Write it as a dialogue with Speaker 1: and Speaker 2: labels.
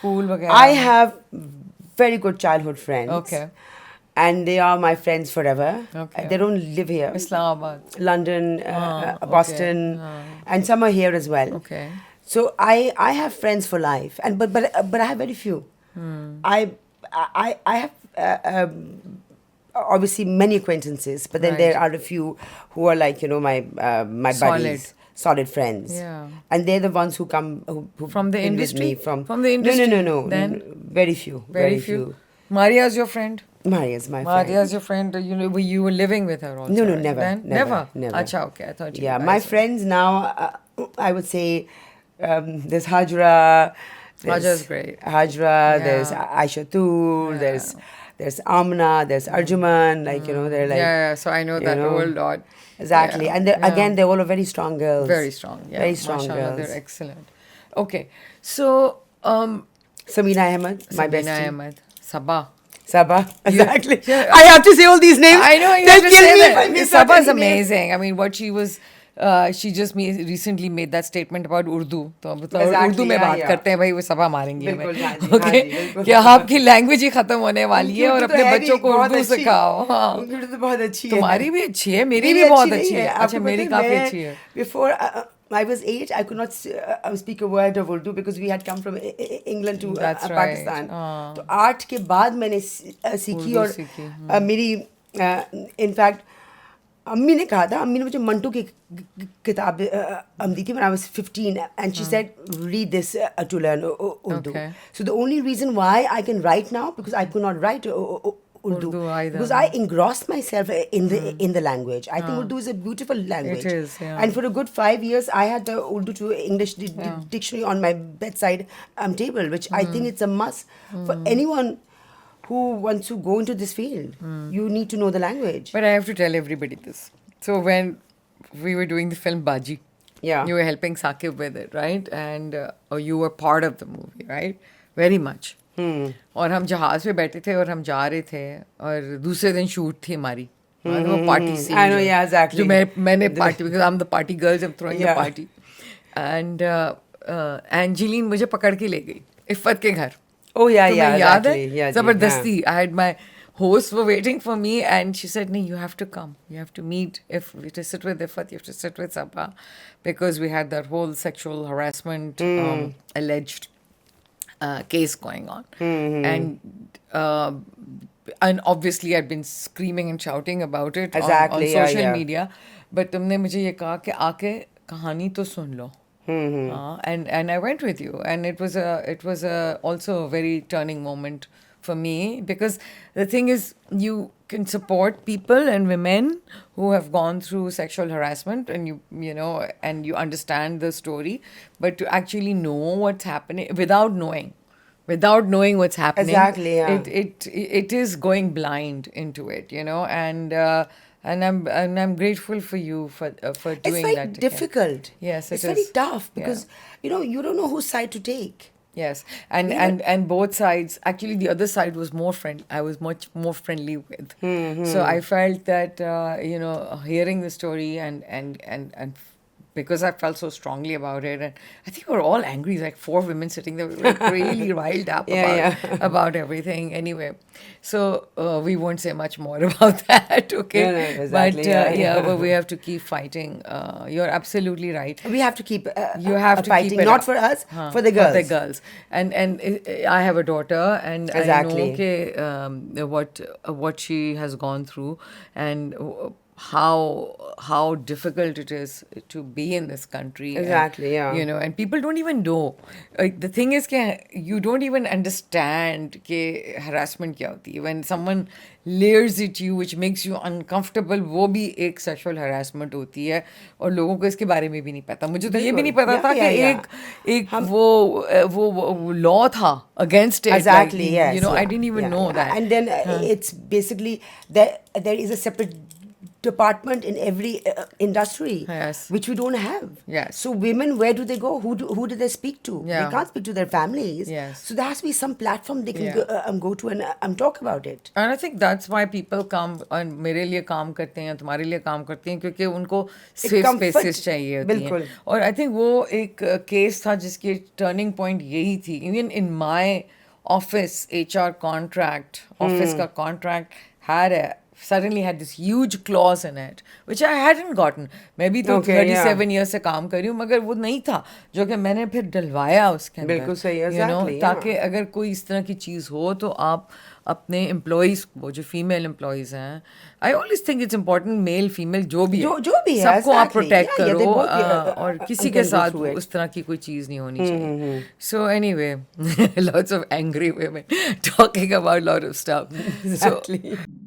Speaker 1: school वगैरह?
Speaker 2: I have very good childhood friends.
Speaker 1: Okay.
Speaker 2: And they are my friends forever.
Speaker 1: Okay.
Speaker 2: They don't live here.
Speaker 1: Islamabad.
Speaker 2: London,
Speaker 1: Okay.
Speaker 2: Boston, and some are here as well.
Speaker 1: Okay.
Speaker 2: So I have friends for life, and but I have very few. I have obviously many acquaintances, but then
Speaker 1: Right.
Speaker 2: there are a few who are like my
Speaker 1: Solid.
Speaker 2: buddies, solid friends.
Speaker 1: Yeah.
Speaker 2: And they're the ones who come who
Speaker 1: From the
Speaker 2: been with
Speaker 1: industry?
Speaker 2: me
Speaker 1: From the industry?
Speaker 2: No.
Speaker 1: Then?
Speaker 2: Very few.
Speaker 1: Very few. Maria's your friend?
Speaker 2: Maria's my friend.
Speaker 1: Maria's your friend. You were living with her also.
Speaker 2: No,
Speaker 1: right?
Speaker 2: never,
Speaker 1: Then?
Speaker 2: never.
Speaker 1: Acha, okay. I thought you
Speaker 2: Yeah,
Speaker 1: guys
Speaker 2: my
Speaker 1: were-
Speaker 2: friends now, I would say there's Hajra.
Speaker 1: Hajra's great.
Speaker 2: Hajra,
Speaker 1: Yeah.
Speaker 2: there's Aisha Tur,
Speaker 1: Yeah.
Speaker 2: there's Amna, there's Arjuman, they're like...
Speaker 1: yeah, so I know that whole lot.
Speaker 2: Exactly.
Speaker 1: Yeah,
Speaker 2: And
Speaker 1: yeah.
Speaker 2: again, they're all very strong girls.
Speaker 1: Very strong. Yeah.
Speaker 2: Very strong
Speaker 1: Mashallah,
Speaker 2: girls.
Speaker 1: they're excellent. Okay. So,
Speaker 2: Samina Ahmed, my
Speaker 1: Sabina
Speaker 2: bestie.
Speaker 1: Ahmed, Sabah.
Speaker 2: Sabah, exactly.
Speaker 1: yeah.
Speaker 2: I have to say all these names.
Speaker 1: I know you
Speaker 2: They'll
Speaker 1: have to
Speaker 2: kill
Speaker 1: say
Speaker 2: me if I
Speaker 1: that.
Speaker 2: miss out
Speaker 1: Sabah's
Speaker 2: any name.
Speaker 1: amazing. I mean, what she was, she just recently made that statement about Urdu. तो अब तो
Speaker 2: Exactly,
Speaker 1: Urdu में
Speaker 2: yeah,
Speaker 1: बात
Speaker 2: yeah.
Speaker 1: करते हैं भाई वो सभा मारेंगे हमें.
Speaker 2: बिल्कुल, हाँ जी,
Speaker 1: Okay?
Speaker 2: हाँ जी, बिल्कुल.
Speaker 1: कि आपकी लैंग्वेज ही खत्म होने वाली है और
Speaker 2: उर्दू तो
Speaker 1: अपने
Speaker 2: है
Speaker 1: बच्चों
Speaker 2: भी
Speaker 1: को
Speaker 2: बहुत
Speaker 1: उर्दू
Speaker 2: अच्छी.
Speaker 1: सिखाओ. हाँ.
Speaker 2: उर्दू तो बहुत अच्छी है.
Speaker 1: तुम्हारी भी अच्छी है, मेरी
Speaker 2: मेरी
Speaker 1: भी बहुत
Speaker 2: नहीं
Speaker 1: अच्छी है.
Speaker 2: आपको
Speaker 1: अच्छा
Speaker 2: पता
Speaker 1: मेरी
Speaker 2: है,
Speaker 1: काफी
Speaker 2: मैं
Speaker 1: अच्छी है.
Speaker 2: Before I was 8, I could not speak a word of Urdu because we had come from England to
Speaker 1: That's right.
Speaker 2: Pakistan.
Speaker 1: हाँ.
Speaker 2: तो 8 के बाद मैंने सीखी
Speaker 1: उर्दू
Speaker 2: और
Speaker 1: सीखी,
Speaker 2: मेरी इनफैक्ट अम्मी ने कहा था, अम्मी ने मुझे मंटू की किताब दी थी when I was 15 and she said read this to learn Urdu.
Speaker 1: Okay.
Speaker 2: So the only reason why I can write now because I could not write Urdu
Speaker 1: either.
Speaker 2: because I engrossed myself in the language. I think Urdu is a beautiful language.
Speaker 1: It is, yeah.
Speaker 2: And for a good 5 years, I had the Urdu to English dictionary on my bedside table, which I think it's a must for anyone who wants to go into this field. You need to know the language.
Speaker 1: But I have to tell everybody this. So when we were doing the film Baji,
Speaker 2: Yeah.
Speaker 1: you were helping Saqib with it, right? And or you were part of the movie, right? Very much. और हम जहाज पे बैठे थे और हम जा रहे थे और दूसरे दिन शूट थी हमारी वो party scene
Speaker 2: I know, yeah, exactly.
Speaker 1: जो मैंने party because I'm the party girls, I'm throwing a
Speaker 2: Yeah.
Speaker 1: party and Angeline मुझे पकड़ के ले गई इफ़त के घर.
Speaker 2: Oh yeah,
Speaker 1: तुम्हें
Speaker 2: yeah,
Speaker 1: याद
Speaker 2: exactly.
Speaker 1: है
Speaker 2: Yeah,
Speaker 1: जबरदस्ती. I had my hosts were waiting for me and she said, no, you have to come. You have to meet. If you have to sit with Ifat, you have to sit with Sabah. Because we had that whole sexual harassment alleged case going on. And obviously I'd been screaming and shouting about it
Speaker 2: Exactly,
Speaker 1: on
Speaker 2: yeah,
Speaker 1: social
Speaker 2: yeah.
Speaker 1: media. But तुमने मुझे ये कहा कि आके कहानी तो सुन लो. And I went with you, and it was also a very turning moment for me because the thing is you can support people and women who have gone through sexual harassment and you know and you understand the story, but to actually know what's happening without knowing what's happening,
Speaker 2: Exactly, yeah.
Speaker 1: it is going blind into it, you know, and I'm grateful for you for doing
Speaker 2: It's very
Speaker 1: that.
Speaker 2: difficult.
Speaker 1: Yes, it
Speaker 2: it's very
Speaker 1: is.
Speaker 2: tough
Speaker 1: Yeah.
Speaker 2: because you don't know whose side to take.
Speaker 1: Yes, and both sides. Actually, the other side was more friendly. I was much more friendly with. So I felt that hearing the story and because I felt so strongly about it, and I think we were all angry. Like 4 women sitting there, we were really riled up about everything. Anyway, so we won't say much more about that. Okay,
Speaker 2: No, exactly,
Speaker 1: but but we have to keep fighting. You're absolutely right.
Speaker 2: We have to keep
Speaker 1: You have to
Speaker 2: fighting,
Speaker 1: keep it
Speaker 2: not
Speaker 1: up.
Speaker 2: for us, for the girls.
Speaker 1: For the girls. And I have a daughter, and
Speaker 2: Exactly.
Speaker 1: I know what she has gone through, and how difficult it is to be in this country.
Speaker 2: Exactly,
Speaker 1: and,
Speaker 2: yeah.
Speaker 1: And people don't even know. The thing is that you don't even understand कि harassment क्या होती है. When someone leers at you which makes you uncomfortable, वो भी एक sexual harassment होती है और लोगों को इसके बारे में भी नहीं पता. मुझे तो ये भी नहीं पता था कि एक वो law था against it.
Speaker 2: Exactly,
Speaker 1: like,
Speaker 2: yes.
Speaker 1: I didn't even know that.
Speaker 2: And then it's basically there is a separate department in every industry,
Speaker 1: Yes.
Speaker 2: which we don't have.
Speaker 1: Yes.
Speaker 2: So women, where do they go? Who do they speak to?
Speaker 1: Yeah.
Speaker 2: They can't speak to their families.
Speaker 1: Yes.
Speaker 2: So there has to be some platform they can go to and talk about it.
Speaker 1: And I think that's why people come and मेरे लिए काम करते हैं, तुम्हारे लिए काम करते हैं, क्योंकि उनको सेफ
Speaker 2: comfort,
Speaker 1: स्पेसेस चाहिए होती
Speaker 2: बिल्कुल।
Speaker 1: हैं. और आई थिंक वो एक केस था जिसकी टर्निंग पॉइंट यही थी. Even in my office HR contract, office का contract had suddenly had this huge clause in it which I hadn't gotten. मैं भी तो 37 years से काम कर रही हूँ, मगर वो नहीं था जो कि मैंने फिर डलवाया उसके अंदर.
Speaker 2: बिल्कुल सही,
Speaker 1: you know,
Speaker 2: exactly,
Speaker 1: ताकि अगर कोई इस तरह की चीज़ हो तो आप अपने एम्प्लॉयज़ को, जो फीमेल एम्प्लॉयज़ हैं, I always think it's important, male female जो भी है सबको आप प्रोटेक्ट करो, और किसी के साथ उस तरह की कोई चीज़ नहीं होनी चाहिए. So anyway, lots of angry women talking about lot of stuff.